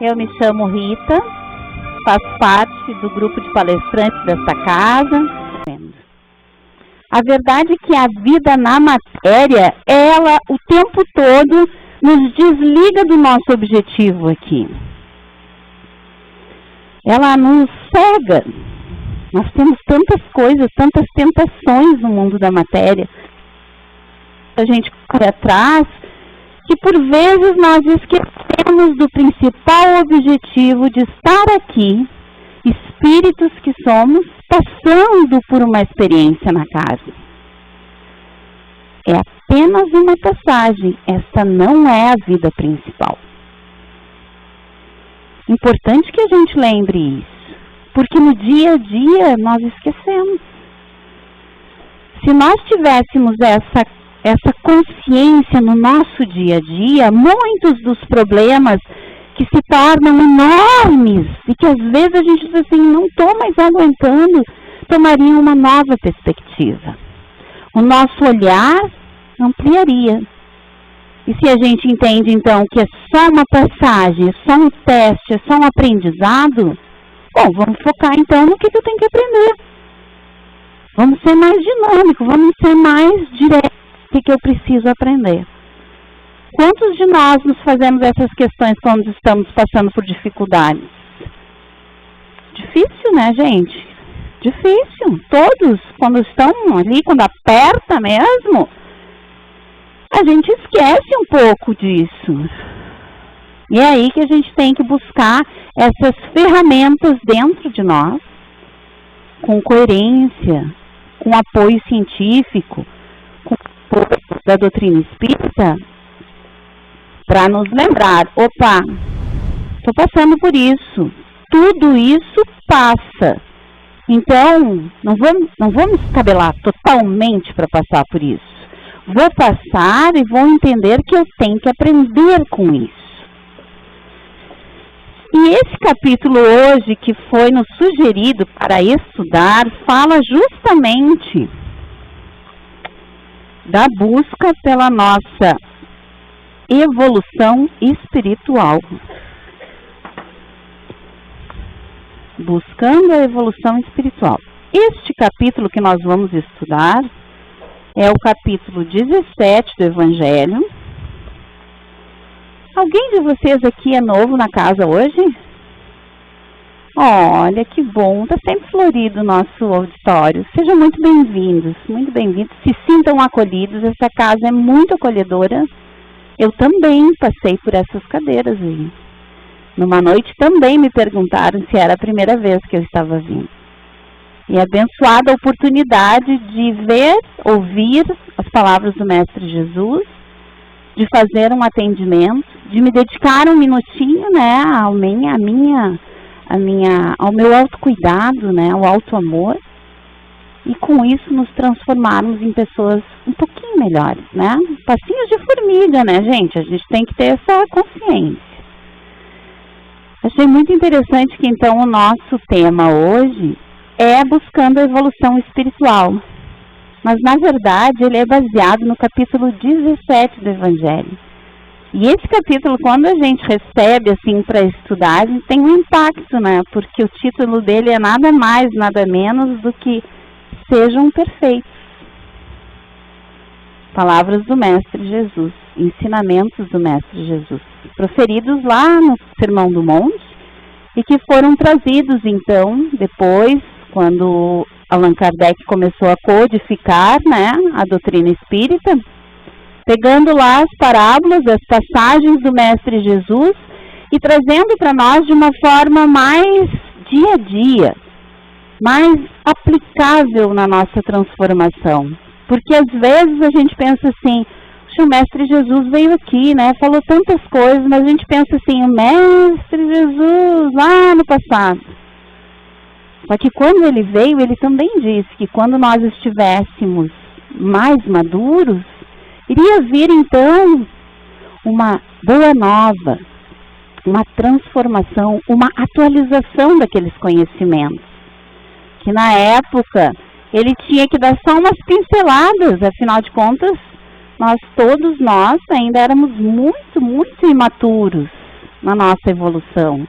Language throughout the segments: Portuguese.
Eu me chamo Rita, faço parte do grupo de palestrantes desta casa. A verdade é que a vida na matéria, ela o tempo todo nos desliga do nosso objetivo aqui. Ela nos cega. Nós temos tantas coisas, tantas tentações no mundo da matéria. A gente corre atrás, que por vezes nós esquecemos do principal objetivo de estar aqui, espíritos que somos, passando por uma experiência na casa. É apenas uma passagem, essa não é a vida principal. Importante que a gente lembre isso, porque no dia a dia nós esquecemos. Se nós tivéssemos essa consciência no nosso dia a dia, muitos dos problemas que se tornam enormes e que às vezes a gente diz assim, não estou mais aguentando, tomariam uma nova perspectiva. O nosso olhar ampliaria. E se a gente entende então que é só uma passagem, é só um teste, é só um aprendizado, bom, vamos focar então no que eu tenho que aprender. Vamos ser mais dinâmicos, vamos ser mais diretos. O que eu preciso aprender? Quantos de nós nos fazemos essas questões quando estamos passando por dificuldades? Difícil, né, gente? Difícil. Todos, quando estão ali, quando aperta mesmo, a gente esquece um pouco disso. E é aí que a gente tem que buscar essas ferramentas dentro de nós, com coerência, com apoio científico, com apoio da doutrina espírita, para nos lembrar, opa, estou passando por isso, tudo isso passa. Então, não vou me escabelar totalmente para passar por isso. Vou passar e vou entender que eu tenho que aprender com isso. E esse capítulo hoje, que foi nos sugerido para estudar, fala justamente da busca pela nossa evolução espiritual. Buscando a evolução espiritual. Este capítulo que nós vamos estudar é o capítulo 17 do Evangelho. Alguém de vocês aqui é novo na casa hoje? Olha, que bom, está sempre florido o nosso auditório. Sejam muito bem-vindos, se sintam acolhidos, essa casa é muito acolhedora. Eu também passei por essas cadeiras aí. Numa noite também me perguntaram se era a primeira vez que eu estava vindo. E abençoada a oportunidade de ver, ouvir as palavras do Mestre Jesus, de fazer um atendimento, de me dedicar um minutinho, né, ao meu autocuidado, né, ao auto-amor, e com isso nos transformarmos em pessoas um pouquinho melhores, né? Passinhos de formiga, né, gente? A gente tem que ter essa consciência. Achei muito interessante que então o nosso tema hoje é buscando a evolução espiritual. Mas na verdade ele é baseado no capítulo 17 do Evangelho. E esse capítulo, quando a gente recebe assim para estudar, a gente tem um impacto, né? Porque o título dele é nada mais, nada menos do que Sejam Perfeitos. Palavras do Mestre Jesus, ensinamentos do Mestre Jesus, proferidos lá no Sermão do Monte e que foram trazidos então, depois, quando Allan Kardec começou a codificar, né, a doutrina espírita, pegando lá as parábolas, as passagens do Mestre Jesus e trazendo para nós de uma forma mais dia a dia, mais aplicável na nossa transformação. Porque às vezes a gente pensa assim, o Mestre Jesus veio aqui, né, falou tantas coisas, mas a gente pensa assim, o Mestre Jesus lá no passado. Só que quando ele veio, ele também disse que quando nós estivéssemos mais maduros, iria vir então uma boa nova, uma transformação, uma atualização daqueles conhecimentos. Que na época ele tinha que dar só umas pinceladas, afinal de contas, todos nós ainda éramos muito imaturos. na nossa evolução.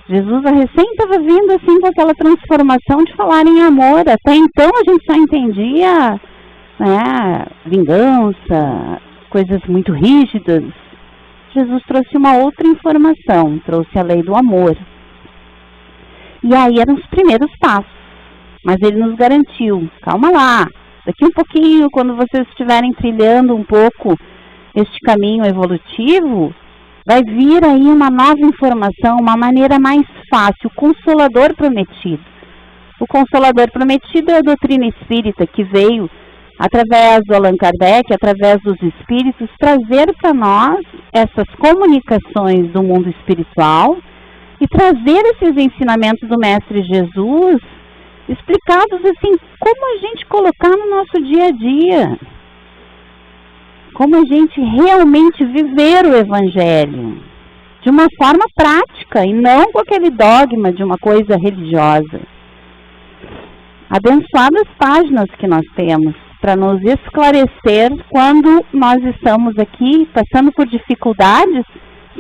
Jesus recém estava vindo assim com aquela transformação de falar em amor. Até então a gente só entendia, né, vingança, coisas muito rígidas. Jesus trouxe uma outra informação, trouxe a lei do amor. E aí eram os primeiros passos. Mas ele nos garantiu, calma lá, daqui um pouquinho, quando vocês estiverem trilhando um pouco este caminho evolutivo, vai vir aí uma nova informação, uma maneira mais fácil, o Consolador Prometido. O Consolador Prometido é a doutrina espírita que veio, através do Allan Kardec, através dos espíritos, trazer para nós essas comunicações do mundo espiritual e trazer esses ensinamentos do Mestre Jesus, explicados assim, como a gente colocar no nosso dia a dia. Como a gente realmente viver o Evangelho de uma forma prática e não com aquele dogma de uma coisa religiosa. Abençoadas páginas que nós temos para nos esclarecer quando nós estamos aqui passando por dificuldades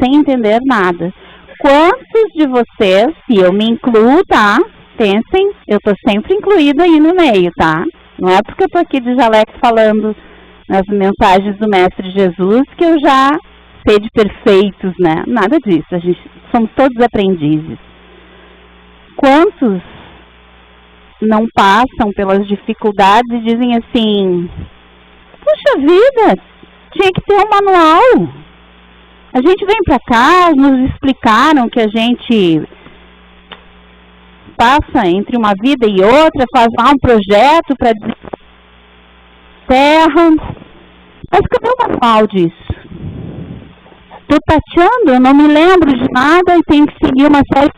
sem entender nada. Quantos de vocês, se eu me incluo, tá? Pensem, eu estou sempre incluída aí no meio, tá? Não é porque eu estou aqui de jaleco falando nas mensagens do Mestre Jesus que eu já sei de perfeitos, né? Nada disso, somos todos aprendizes. Quantos não passam pelas dificuldades e dizem assim, puxa vida, tinha que ter um manual. A gente vem para cá, nos explicaram que a gente passa entre uma vida e outra, faz lá um projeto para terra. Mas cadê o manual disso? Estou tateando, eu não me lembro de nada e tenho que seguir uma série.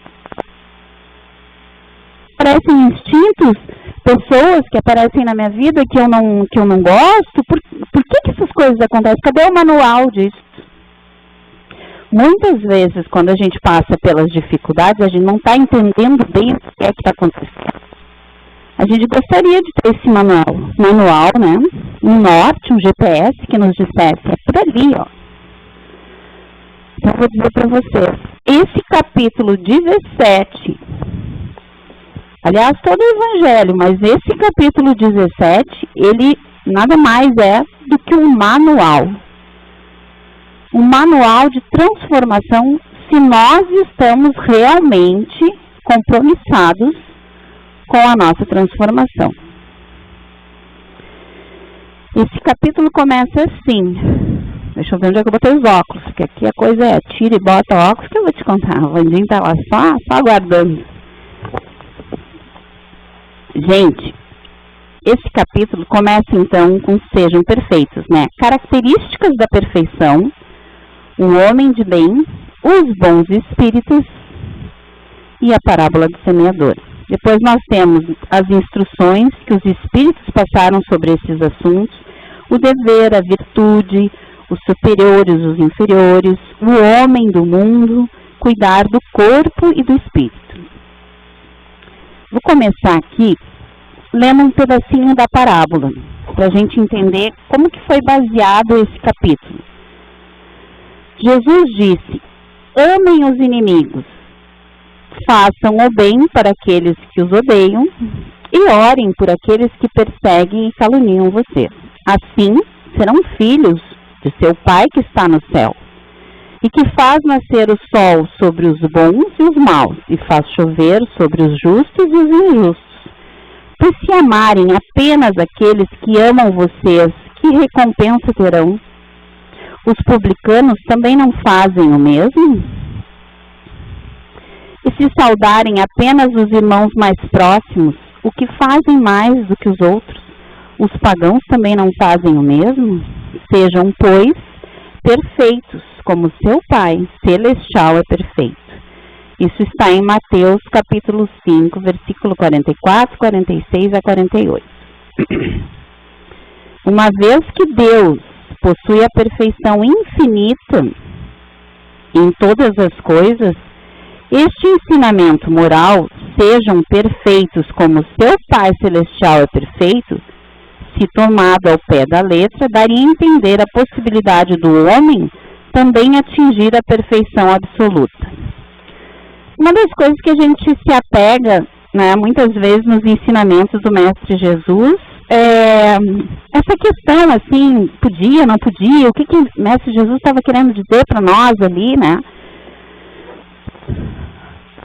Aparecem instintos, pessoas que aparecem na minha vida que eu não gosto. Por que essas coisas acontecem? Cadê o manual disso? Muitas vezes, quando a gente passa pelas dificuldades, a gente não está entendendo bem o que é que está acontecendo. A gente gostaria de ter esse manual, né? Um norte, um GPS que nos dissesse, é por ali, ó. Então, eu vou dizer para vocês, esse capítulo 17, aliás, todo o Evangelho, mas esse capítulo 17, ele nada mais é do que um manual. Um manual de transformação se nós estamos realmente compromissados com a nossa transformação. Esse capítulo começa assim. Deixa eu ver onde é que eu botei os óculos, porque aqui a coisa é tira e bota óculos, que eu vou te contar. O Vandinho tá lá só aguardando. Gente, esse capítulo começa então com sejam perfeitos, né? Características da perfeição, o homem de bem, os bons espíritos e a parábola do semeador. Depois nós temos as instruções que os espíritos passaram sobre esses assuntos, o dever, a virtude, os superiores, os inferiores, o homem do mundo, cuidar do corpo e do espírito. Vou começar aqui lendo um pedacinho da parábola, para a gente entender como que foi baseado esse capítulo. Jesus disse, amem os inimigos, façam o bem para aqueles que os odeiam e orem por aqueles que perseguem e caluniam você. Assim serão filhos de seu Pai que está no céu, e que faz nascer o sol sobre os bons e os maus, e faz chover sobre os justos e os injustos. Por se amarem apenas aqueles que amam vocês, que recompensa terão? Os publicanos também não fazem o mesmo? E se saudarem apenas os irmãos mais próximos, o que fazem mais do que os outros? Os pagãos também não fazem o mesmo? Sejam, pois, perfeitos, como seu Pai celestial é perfeito. Isso está em Mateus, capítulo 5, versículo 44, 46 a 48. Uma vez que Deus possui a perfeição infinita em todas as coisas, este ensinamento moral, sejam perfeitos como seu Pai Celestial é perfeito, se tomado ao pé da letra, daria a entender a possibilidade do homem também atingir a perfeição absoluta. Uma das coisas que a gente se apega, né, muitas vezes nos ensinamentos do Mestre Jesus, essa questão, assim, podia, não podia, o que o Mestre Jesus estava querendo dizer para nós ali, né?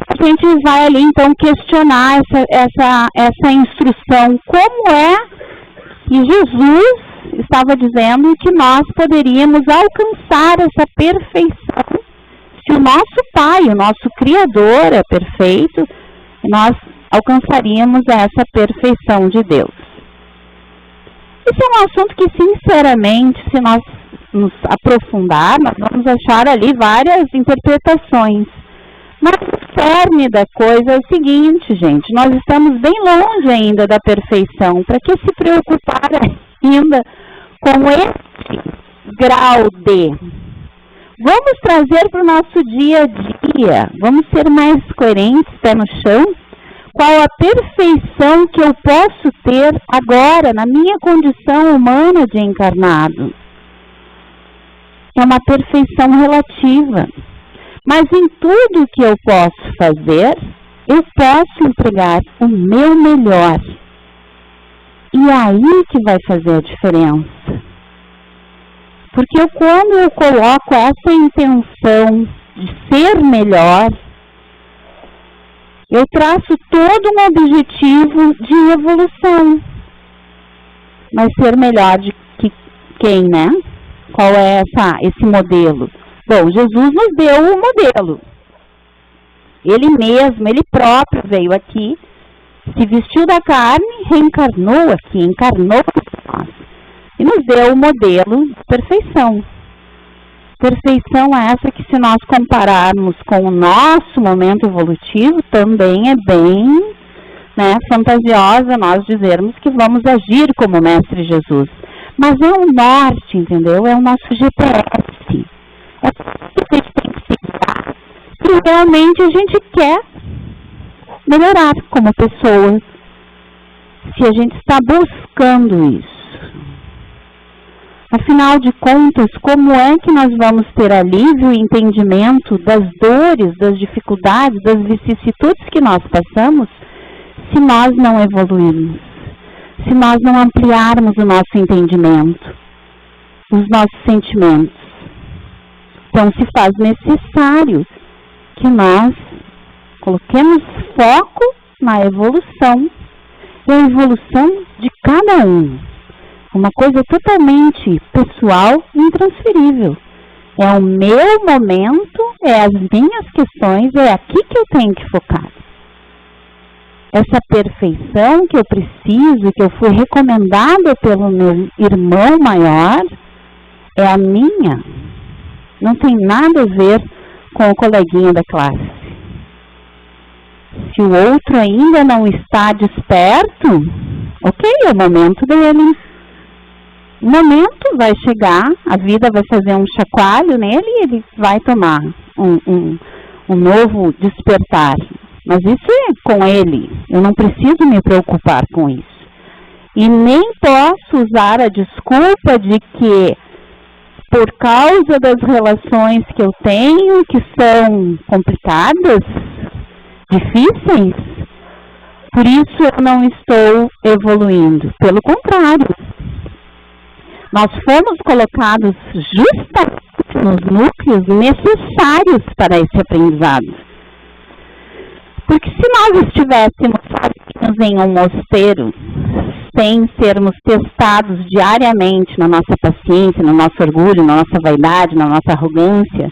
A gente vai ali, então, questionar essa instrução. Como é que Jesus estava dizendo que nós poderíamos alcançar essa perfeição? Se o nosso Pai, o nosso Criador é perfeito, nós alcançaríamos essa perfeição de Deus. Esse é um assunto que, sinceramente, se nós nos aprofundar, nós vamos achar ali várias interpretações. Mas o cerne da coisa é o seguinte, gente, nós estamos bem longe ainda da perfeição. Para que se preocupar ainda com esse grau de... Vamos trazer para o nosso dia a dia, vamos ser mais coerentes, pé no chão. Qual a perfeição que eu posso ter agora, na minha condição humana de encarnado? É uma perfeição relativa. Mas em tudo que eu posso fazer, eu posso entregar o meu melhor. E é aí que vai fazer a diferença. Porque quando eu coloco essa intenção de ser melhor, eu traço todo um objetivo de evolução. Mas ser melhor de quem, né? Qual é esse modelo? Bom, Jesus nos deu o modelo. Ele mesmo, ele próprio veio aqui, se vestiu da carne, reencarnou aqui, encarnou nós. E nos deu o modelo de perfeição. Perfeição essa que, se nós compararmos com o nosso momento evolutivo, também é bem, né, fantasiosa nós dizermos que vamos agir como o Mestre Jesus. Mas é o norte, entendeu? É o nosso GPS. É o que a gente tem que pensar se realmente a gente quer melhorar como pessoa. Se a gente está buscando isso. Afinal de contas, como é que nós vamos ter alívio e entendimento das dores, das dificuldades, das vicissitudes que nós passamos, se nós não evoluirmos, se nós não ampliarmos o nosso entendimento, os nossos sentimentos? Então, se faz necessário que nós coloquemos foco na evolução, e a evolução de cada um. Uma coisa totalmente pessoal e intransferível. É o meu momento, é as minhas questões, é aqui que eu tenho que focar. Essa perfeição que eu preciso, que eu fui recomendada pelo meu irmão maior, é a minha. Não tem nada a ver com o coleguinha da classe. Se o outro ainda não está desperto, ok, é o momento dele. O momento vai chegar, a vida vai fazer um chacoalho nele e ele vai tomar um novo despertar. Mas isso é com ele, eu não preciso me preocupar com isso. E nem posso usar a desculpa de que, por causa das relações que eu tenho, que são complicadas, difíceis, por isso eu não estou evoluindo. Pelo contrário. Nós fomos colocados justamente nos núcleos necessários para esse aprendizado. Porque se nós estivéssemos sozinhos em um mosteiro, sem sermos testados diariamente na nossa paciência, no nosso orgulho, na nossa vaidade, na nossa arrogância,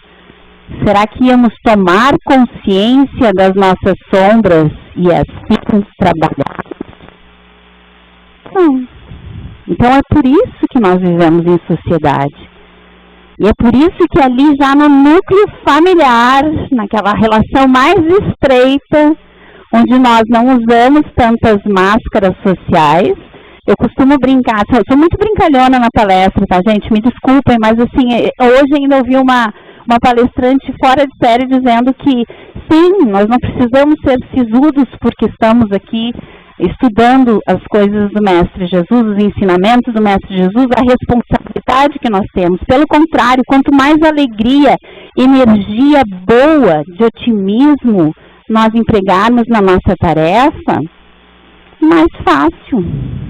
será que íamos tomar consciência das nossas sombras e assim trabalhar? Não. Então é por isso que nós vivemos em sociedade. E é por isso que ali já no núcleo familiar, naquela relação mais estreita, onde nós não usamos tantas máscaras sociais, eu costumo brincar, sou muito brincalhona na palestra, tá, gente? Me desculpem, mas assim, hoje ainda ouvi uma palestrante fora de série dizendo que sim, nós não precisamos ser sisudos porque estamos aqui estudando as coisas do Mestre Jesus, os ensinamentos do Mestre Jesus, a responsabilidade que nós temos. Pelo contrário, quanto mais alegria, energia boa, de otimismo nós empregarmos na nossa tarefa, mais fácil